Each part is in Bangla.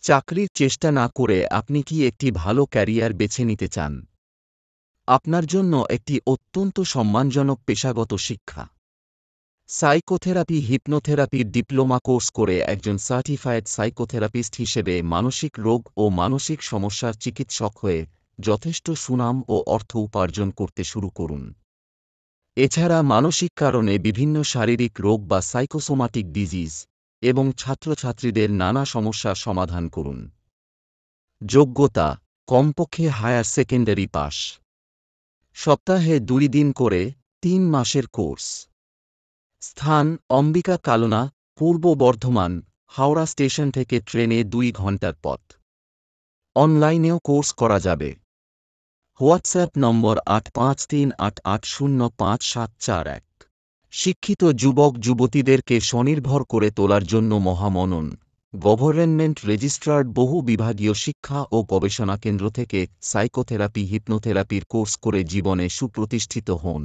চাকরির চেষ্টা না করে আপনি কি একটি ভালো ক্যারিয়ার বেছে নিতে চান? আপনার জন্য একটি অত্যন্ত সম্মানজনক পেশাগত শিক্ষা। সাইকোথেরাপি হিপনোথেরাপির ডিপ্লোমা কোর্স করে একজন সার্টিফায়েড সাইকোথেরাপিস্ট হিসেবে মানসিক রোগ ও মানসিক সমস্যার চিকিৎসক হয়ে যথেষ্ট সুনাম ও অর্থ উপার্জন করতে শুরু করুন। এছাড়া মানসিক কারণে বিভিন্ন শারীরিক রোগ বা সাইকোসোমাটিক ডিজিজ এবং ছাত্রছাত্রীদের নানা সমস্যার সমাধান করুন। যোগ্যতা: কমপক্ষে হায়ার সেকেন্ডারি পাস। সপ্তাহে 2 দিন করে 3 মাসের কোর্স। স্থান: অম্বিকা কালনা, পূর্ব বর্ধমান, হাওড়া স্টেশন থেকে ট্রেনে 2 ঘণ্টার পথ। অনলাইনেও কোর্স করা যাবে। হোয়াটসঅ্যাপ নম্বর 8538805741। শিক্ষিত যুবক যুবতীদেরকে স্বনির্ভর করে তোলার জন্য মহামনন গভর্নমেন্ট রেজিস্ট্রার্ড বহু বিভাগীয় শিক্ষা ও গবেষণা কেন্দ্র থেকে সাইকোথেরাপি হিপনোথেরাপির কোর্স করে জীবনে সুপ্রতিষ্ঠিত হন।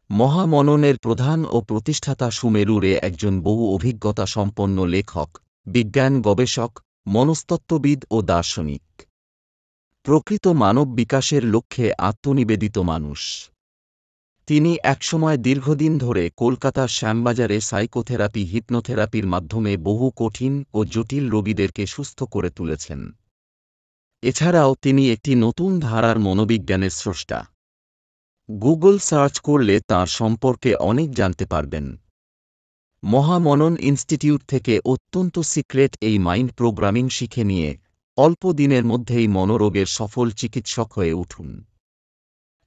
মহামননের প্রধান ও প্রতিষ্ঠাতা সুমেরু রে একজন বহু অভিজ্ঞতা সম্পন্ন লেখক, বিজ্ঞান গবেষক, মনস্তত্ত্ববিদ ও দার্শনিক। প্রকৃত মানব বিকাশের লক্ষ্যে আত্মনিবেদিত মানুষ। তিনি একসময় দীর্ঘদিন ধরে কলকাতার শ্যামবাজারে সাইকোথেরাপি হিপনোথেরাপির মাধ্যমে বহু কঠিন ও জটিল রোগীদেরকে সুস্থ করে তুলেছেন। এছাড়াও তিনি একটি নতুন ধারার মনোবিজ্ঞানের স্রষ্টা। গুগল সার্চ করলে তাঁর সম্পর্কে অনেক জানতে পারবেন। মহামনন ইনস্টিটিউট থেকে অত্যন্ত সিক্রেট এই মাইন্ড প্রোগ্রামিং শিখে নিয়ে অল্প দিনের মধ্যেই মনোরোগের সফল চিকিৎসক হয়ে উঠুন।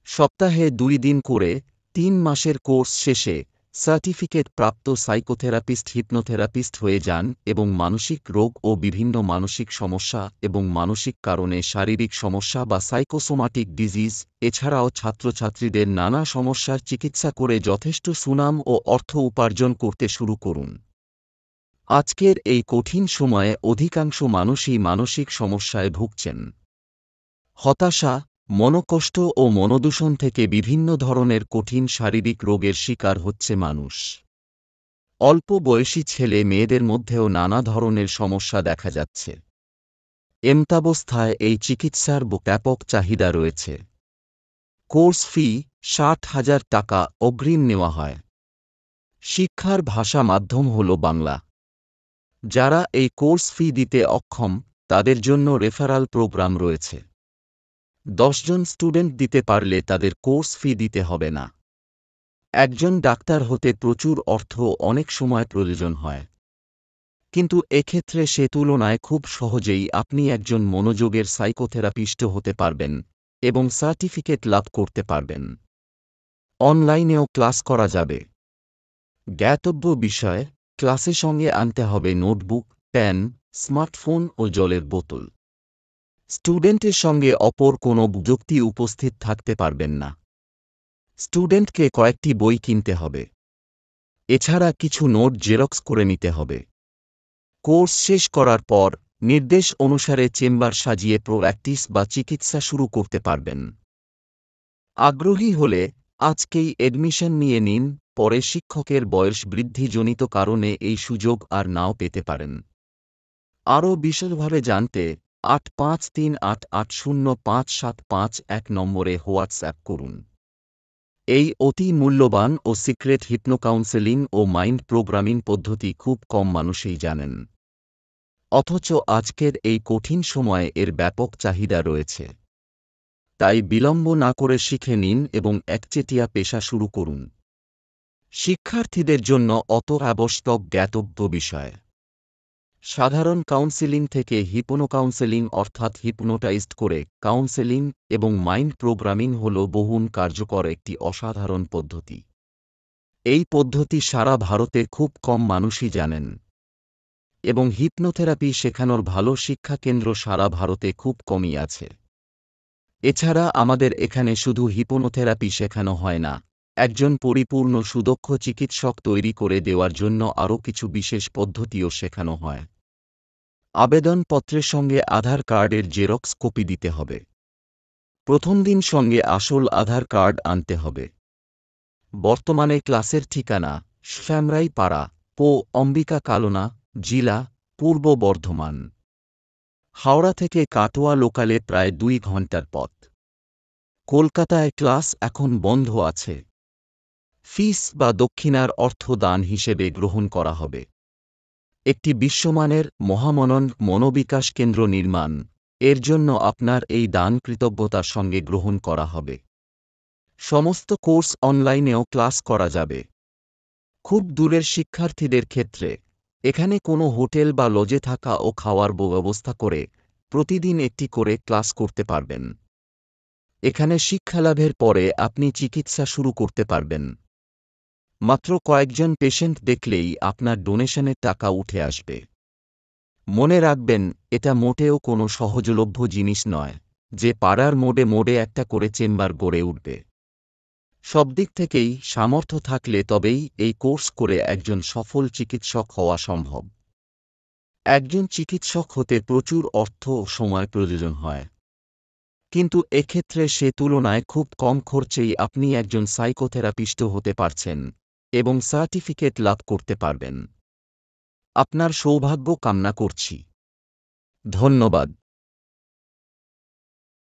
সপ্তাহে 2 দিন করে 3 মাসের কোর্স শেষে সার্টিফিকেট প্রাপ্ত সাইকোথেরাপিস্ট হিপনোথেরাপিস্ট হয়ে যান এবং মানসিক রোগ ও বিভিন্ন মানসিক সমস্যা এবং মানসিক কারণে শারীরিক সমস্যা বা সাইকোসোমাটিক ডিজিজ এছাড়াও ছাত্রছাত্রীদের নানা সমস্যার চিকিৎসা করে যথেষ্ট সুনাম ও অর্থ উপার্জন করতে শুরু করুন। আজকের এই কঠিন সময়ে অধিকাংশ মানুষই মানসিক সমস্যায় ভুগছেন। হতাশা, মনোকষ্ট ও মনোদূষণ থেকে বিভিন্ন ধরনের কঠিন শারীরিক রোগের শিকার হচ্ছে মানুষ। অল্প বয়সী ছেলে মেয়েদের মধ্যেও নানা ধরনের সমস্যা দেখা যাচ্ছে। এমতাবস্থায় এই চিকিৎসার ব্যাপক চাহিদা রয়েছে। কোর্স ফি 60,000 টাকা অগ্রিম নেওয়া হয়। শিক্ষার ভাষা মাধ্যম হল বাংলা। যারা এই কোর্স ফি দিতে অক্ষম তাদের জন্য রেফারাল প্রোগ্রাম রয়েছে। 10 জন স্টুডেন্ট দিতে পারলে তাদের কোর্স ফি দিতে হবে না। একজন ডাক্তার হতে প্রচুর অর্থ অনেক সময় প্রয়োজন হয়, কিন্তু এক্ষেত্রে সে তুলনায় খুব সহজেই আপনি একজন মনোযোগের সাইকোথেরাপিস্ট হতে পারবেন এবং সার্টিফিকেট লাভ করতে পারবেন। অনলাইনেও ক্লাস করা যাবে। জ্ঞাতব্য বিষয়: ক্লাসে সঙ্গে আনতে হবে নোটবুক, পেন, স্মার্টফোন ও জলের বোতল। স্টুডেন্টের সঙ্গে অপর কোনো ব্যক্তি উপস্থিত থাকতে পারবেন না। স্টুডেন্টকে কয়েকটি বই কিনতে হবে। এছাড়া কিছু নোট জেরক্স করে নিতে হবে। কোর্স শেষ করার পর নির্দেশ অনুসারে চেম্বার সাজিয়ে প্র্যাকটিস বা চিকিৎসা শুরু করতে পারবেন। আগ্রহী হলে আজকেই এডমিশন নিয়ে নিন, পরে শিক্ষকের বয়স বৃদ্ধিজনিত কারণে এই সুযোগ আর নাও পেতে পারেন। আরও বিশদভাবে জানতে 8538805751 নম্বরে হোয়াটসঅ্যাপ করুন। এই অতি মূল্যবান ও সিক্রেট হিপনো কাউন্সেলিং ও মাইন্ড প্রোগ্রামিং পদ্ধতি খুব কম মানুষই জানেন। অথচ আজকের এই কঠিন সময়ে এর ব্যাপক চাহিদা রয়েছে। তাই বিলম্ব না করে শিখে নিন এবং একচেটিয়া পেশা শুরু করুন। শিক্ষার্থীদের জন্য অত আবশ্যক জ্ঞাতব্য বিষয়। সাধারণ কাউন্সেলিং থেকে হিপনো কাউন্সেলিং অর্থাৎ হিপনোটাইজড করে কাউন্সেলিং এবং মাইন্ড প্রোগ্রামিং হল বহুন কার্যকর একটি অসাধারণ পদ্ধতি। এই পদ্ধতি সারা ভারতে খুব কম মানুষই জানেন এবং হিপনোথেরাপি শেখানোর ভালো শিক্ষাকেন্দ্র সারা ভারতে খুব কমই আছে। এছাড়া আমাদের এখানে শুধু হিপনোথেরাপি শেখানো হয় না, একজন পরিপূর্ণ সুদক্ষ চিকিৎসক তৈরি করে দেওয়ার জন্য আরও কিছু বিশেষ পদ্ধতিও শেখানো হয়। আবেদনপত্রের সঙ্গে আধার কার্ডের জেরক্স কপি দিতে হবে। প্রথম দিন সঙ্গে আসল আধার কার্ড আনতে হবে। বর্তমানে ক্লাসের ঠিকানা: শ্যামরাই পাড়া, অম্বিকা কালনা, জেলা পূর্ব বর্ধমান। হাওড়া থেকে কাটোয়া লোকালে প্রায় 2 ঘন্টার পথ। কলকাতায় ক্লাস এখন বন্ধ আছে। ফিস বা দক্ষিণার অর্থ দান হিসেবে গ্রহণ করা হবে। একটি বিশ্বমানের মহামনন মনোবিকাশ কেন্দ্র নির্মাণ, এর জন্য আপনার এই দান কৃতজ্ঞতার সঙ্গে গ্রহণ করা হবে। সমস্ত কোর্স অনলাইনেও ক্লাস করা যাবে। খুব দূরের শিক্ষার্থীদের ক্ষেত্রে এখানে কোনো হোটেল বা লজে থাকা ও খাওয়ার ব্যবস্থা করে প্রতিদিন একটি করে ক্লাস করতে পারবেন। এখানে শিক্ষালাভের পরে আপনি চিকিৎসা শুরু করতে পারবেন। মাত্র কয়েকজন পেশেন্ট দেখলেই আপনার ডোনেশনের টাকা উঠে আসবে। মনে রাখবেন, এটা মোটেও কোনো সহজলভ্য জিনিস নয় যে পাড়ার মোড়ে মোড়ে একটা করে চেম্বার গড়ে উঠবে। সব দিক থেকেই সামর্থ্য থাকলে তবেই এই কোর্স করে একজন সফল চিকিৎসক হওয়া সম্ভব। একজন চিকিৎসক হতে প্রচুর অর্থ ও সময় প্রয়োজন হয়, কিন্তু এক্ষেত্রে সে তুলনায় খুব কম খরচেই আপনি একজন সাইকোথেরাপিস্ট হতে পারছেন এবং সার্টিফিকেট লাভ করতে পারবেন। আপনার সৌভাগ্য কামনা করছি। ধন্যবাদ।